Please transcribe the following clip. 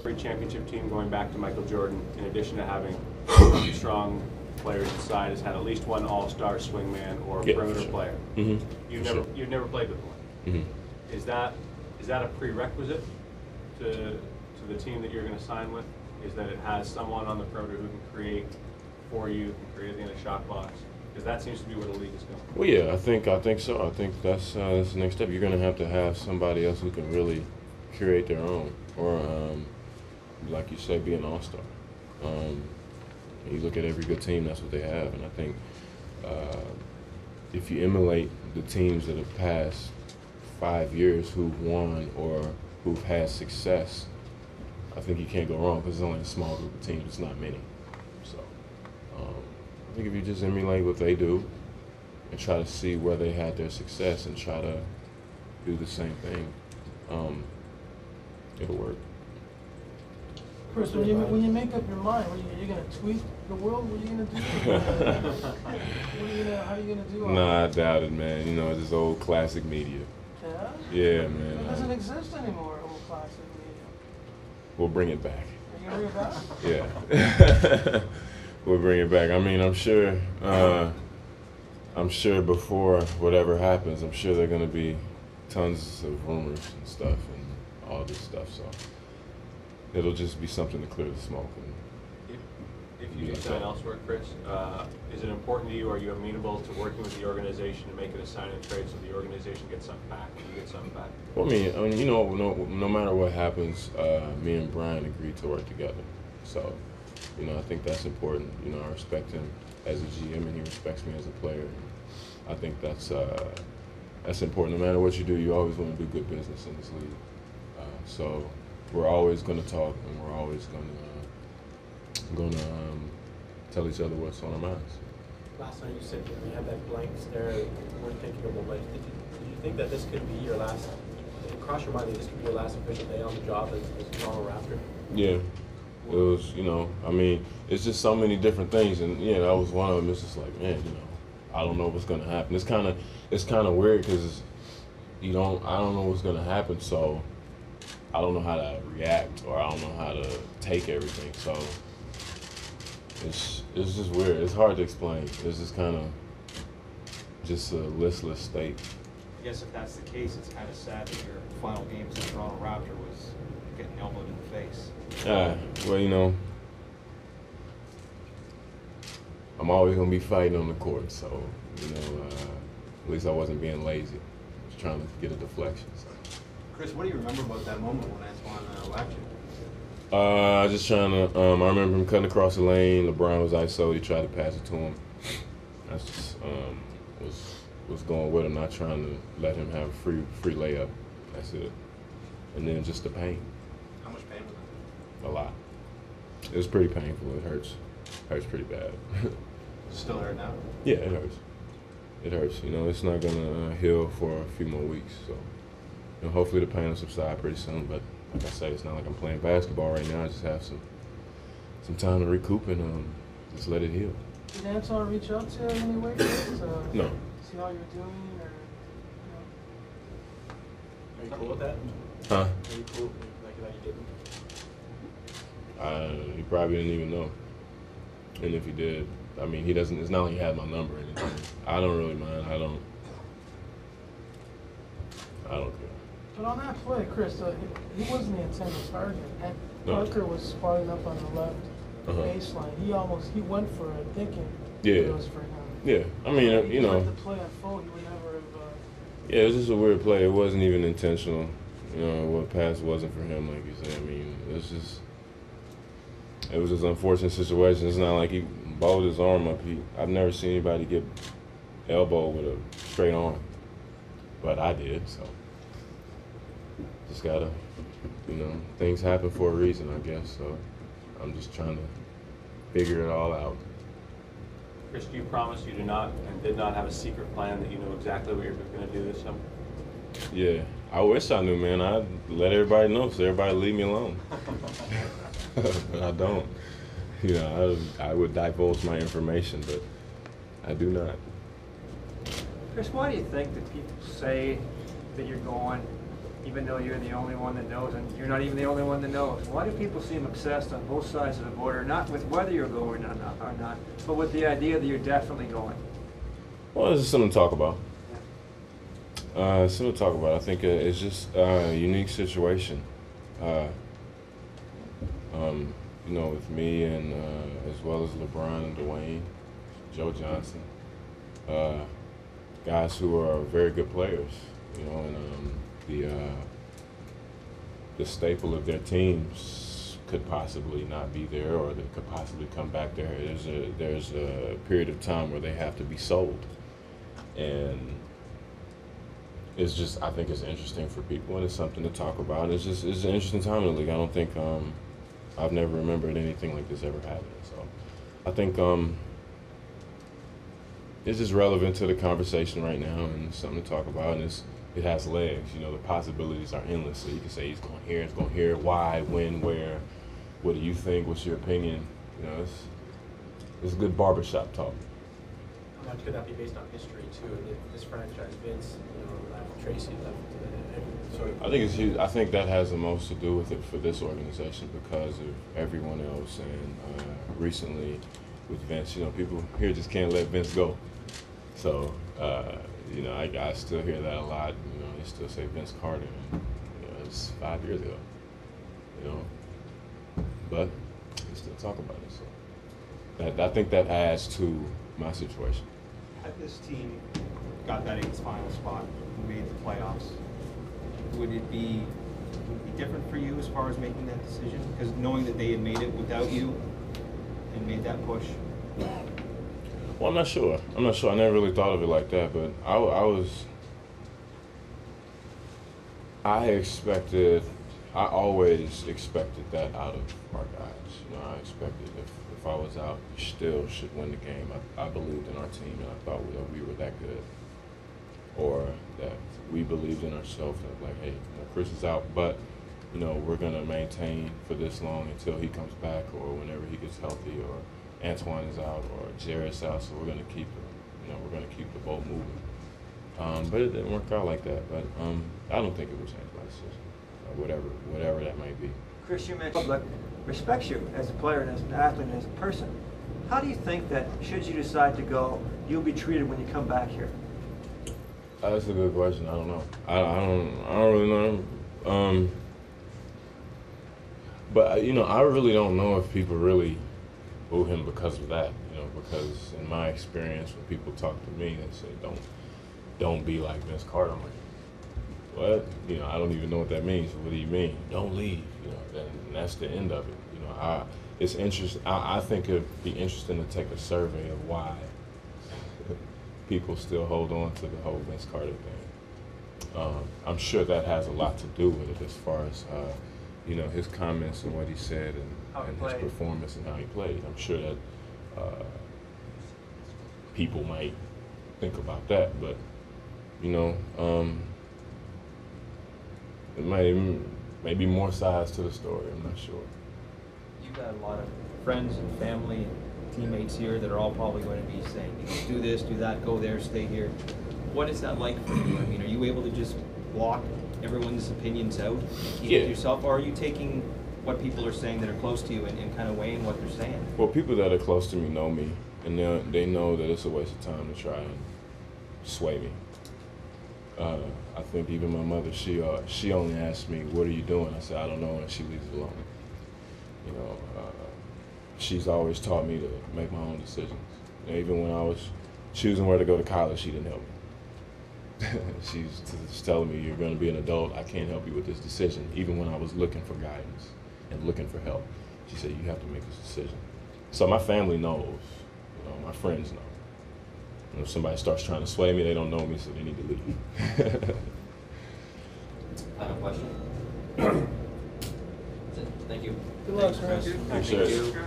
Every championship team going back to Michael Jordan, in addition to having strong players inside, has had at least one all-star swingman or perimeter player. You've never played with one. Is that a prerequisite to the team that you're going to sign with? Is that it has someone on the perimeter who can create for you, can create in the shot box? Because that seems to be where the league is going. Well, yeah, I think so. I think that's the next step. You're going to have somebody else who can really create their own, or like you say, be an all-star. You look at every good team, that's what they have, and I think if you emulate the teams that have passed 5 years who've won or who've had success, I think you can't go wrong, because it's only a small group of teams. It's not many. So I think if you just emulate what they do and try to see where they had their success and try to do the same thing, it'll work. Chris, when you make up your mind, are you going to tweak the world? What are you going to do? How are you going to do all Nah, I doubt it, man. You know, it's this old classic media. Yeah? Yeah, man. It doesn't exist anymore, old classic media. We'll bring it back. Are you going to bring it back? Yeah. We'll bring it back. I mean, I'm sure before whatever happens, I'm sure there are going to be tons of rumors and stuff and all this stuff, so it'll just be something to clear the smoke. If you do sign elsewhere, Chris, is it important to you, are you amenable to working with the organization to make it a sign and trade so the organization gets something back and you get something back? Well, I mean, you know, no matter what happens, me and Brian agreed to work together. So, you know, I think that's important. You know, I respect him as a GM and he respects me as a player. I think that's important. No matter what you do, you always want to do good business in this league. So we're always going to talk, and we're always going to tell each other what's on our minds. Last time you said you had that blank stare, you weren't thinking of a life. Did you think that this could be your last? Did it cross your mind that this could be your last official day on the job as Toronto Raptor? Yeah. It was, you know, I mean, it's just so many different things, and yeah, that was one of them. It's just like, man, you know, I don't know what's gonna happen. It's kind of weird because I don't know what's gonna happen, so I don't know how to react, or I don't know how to take everything. So it's just weird. It's hard to explain. It's just kind of just a listless state. I guess if that's the case, it's kind of sad that your final game as a Toronto Raptor was getting elbowed in the face. Well, you know, I'm always going to be fighting on the court, so, you know, at least I wasn't being lazy. I was trying to get a deflection. So. Chris, what do you remember about that moment when Antoine whacked you? Just trying to, I remember him cutting across the lane. LeBron was ISO. He tried to pass it to him. I just was going with him, not trying to let him have a free layup. That's it. And then just the pain. How much pain was that? A lot. It was pretty painful. It hurts. Hurts pretty bad. Still hurt now? Yeah, it hurts. It hurts. You know, it's not gonna heal for a few more weeks. So, you know, hopefully the pain will subside pretty soon. But like I say, it's not like I'm playing basketball right now. I just have some time to recoup and just let it heal. Did Anton reach out to you in any way? No. See how you're doing, or Are you cool with that? Huh? Are you cool like that you didn't? He probably didn't even know. And if he did, I mean, he doesn't. It's not like he had my number or anything. I don't really mind. I don't care. But on that play, Chris, he wasn't the intended target. And Parker was spotting up on the left baseline. He went for it, thinking it was for him. Yeah, I mean, you know. If the play unfold, he would never have. Yeah, it was just a weird play. It wasn't even intentional. You know, what pass wasn't for him, like you said. I mean, it was just an unfortunate situation. It's not like he bowled his arm up. I've never seen anybody get elbowed with a straight arm, but I did. So just gotta, you know, things happen for a reason, I guess. So I'm just trying to figure it all out. Chris, do you promise you do not and did not have a secret plan, that you know exactly what you're going to do this summer? Yeah, I wish I knew, man. I'd let everybody know so everybody leave me alone. But I don't. You know, I would divulge my information, but I do not. Chris, why do you think that people say that you're going even though you're the only one that knows, and you're not even the only one that knows. Why do people seem obsessed on both sides of the border, not with whether you're going or not, but with the idea that you're definitely going? Well, this is something to talk about. Something to talk about. I think it's just a unique situation. You know, with me and as well as LeBron and Dwayne, Joe Johnson, guys who are very good players, you know, and the staple of their teams could possibly not be there, or they could possibly come back there. There's a period of time where they have to be sold, and it's just, I think it's interesting for people, and it's something to talk about. It's an interesting time in the league. I don't think I've never remembered anything like this ever happening. So I think it's just relevant to the conversation right now, and it's something to talk about, and it has legs. You know, the possibilities are endless. So you can say he's going here, why, when, where, what do you think, what's your opinion? You know, it's good barbershop talk. How much could that be based on history too? This franchise, Vince, you know, left, Tracy left, sort of. I think it's huge. I think that has the most to do with it for this organization because of everyone else, and recently with Vince, you know, people here just can't let Vince go. So, you know, I still hear that a lot. You know, they still say Vince Carter, and you know, it's 5 years ago. You know, but we still talk about it. So, I think that adds to my situation. Had this team got that 8th final spot, made the playoffs, would it be different for you as far as making that decision? Because knowing that they had made it without you and made that push. Well, I'm not sure. I never really thought of it like that, but I always expected that out of our guys. You know, I expected if I was out, we still should win the game. I believed in our team, and I thought that we were that good, or that we believed in ourselves. That like, hey, you know, Chris is out, but you know, we're gonna maintain for this long until he comes back, or whenever he gets healthy, or Antoine is out, or Jared's out. So we're gonna keep the boat moving. But it didn't work out like that. But I don't think it would change my decision, whatever that might be. Chris, you mentioned public respects you as a player and as an athlete and as a person. How do you think that, should you decide to go, you'll be treated when you come back here? That's a good question. I don't know. I don't really know. But you know, I really don't know if people really boo him because of that. You know, because in my experience, when people talk to me, they say, "Don't be like Vince Carter." I'm like, what? You know, I don't even know what that means. What do you mean? Don't leave. You know, and that's the end of it. You know, it's interesting. I think it'd be interesting to take a survey of why people still hold on to the whole Vince Carter thing. I'm sure that has a lot to do with it, as far as you know, his comments and what he said, and his performance and how he played. I'm sure that people might think about that, but you know, it may be more sides to the story. I'm not sure. You've got a lot of friends and family, teammates here that are all probably going to be saying, do this, do that, go there, stay here. What is that like for you? I mean, are you able to just block everyone's opinions out and keep it to yourself, or are you taking what people are saying that are close to you and kind of weighing what they're saying? Well, people that are close to me know me, and they know that it's a waste of time to try and sway me. I think even my mother, she only asked me, "What are you doing?" I said, "I don't know," and she leaves it alone. You know, she's always taught me to make my own decisions. And even when I was choosing where to go to college, she didn't help me. She's just telling me, "You're going to be an adult. I can't help you with this decision." Even when I was looking for guidance and looking for help, she said, "You have to make this decision." So my family knows. You know, my friends know. And if somebody starts trying to sway me, they don't know me, so they need to leave. Final question. That's it. Thank you. Good luck, Thanks, Chris. Thank you.